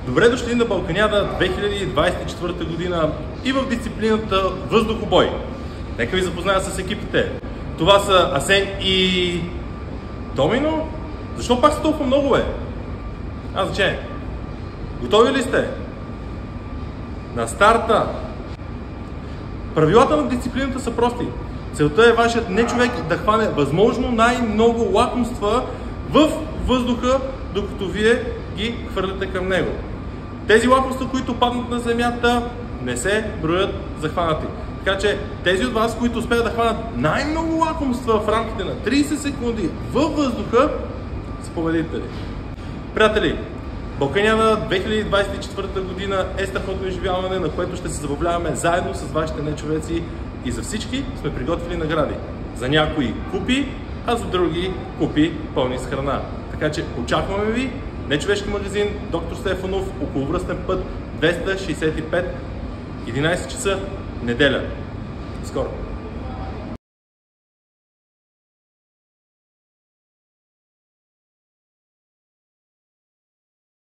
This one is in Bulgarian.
Добре дошли на Балканяда 2024 година и в дисциплината въздухобой. Нека ви запозная с екипите. Това са Асен и Домино. Защо пак са толкова много, бе? Значение. Готови ли сте? На старта! Правилата на дисциплината са прости. Целта е вашият нечовек да хване възможно най-много лакомства в въздуха, докато вие ги хвърляте към него. Тези лакомства, които паднат на земята, не се броят за хванати. Така че тези от вас, които успеят да хванат най-много лакомства в рамките на 30 секунди във въздуха, са победители. Приятели, Балканяда 2024 година е страхотно изживяване, на което ще се забавляваме заедно с вашите нечовеци и за всички сме приготвили награди. За някои купи, а за други купи пълни с храна. Така че очакваме ви. Нечовешки магазин Доктор Стефанов, околовръстен път 265, 11 часа, неделя. Скоро!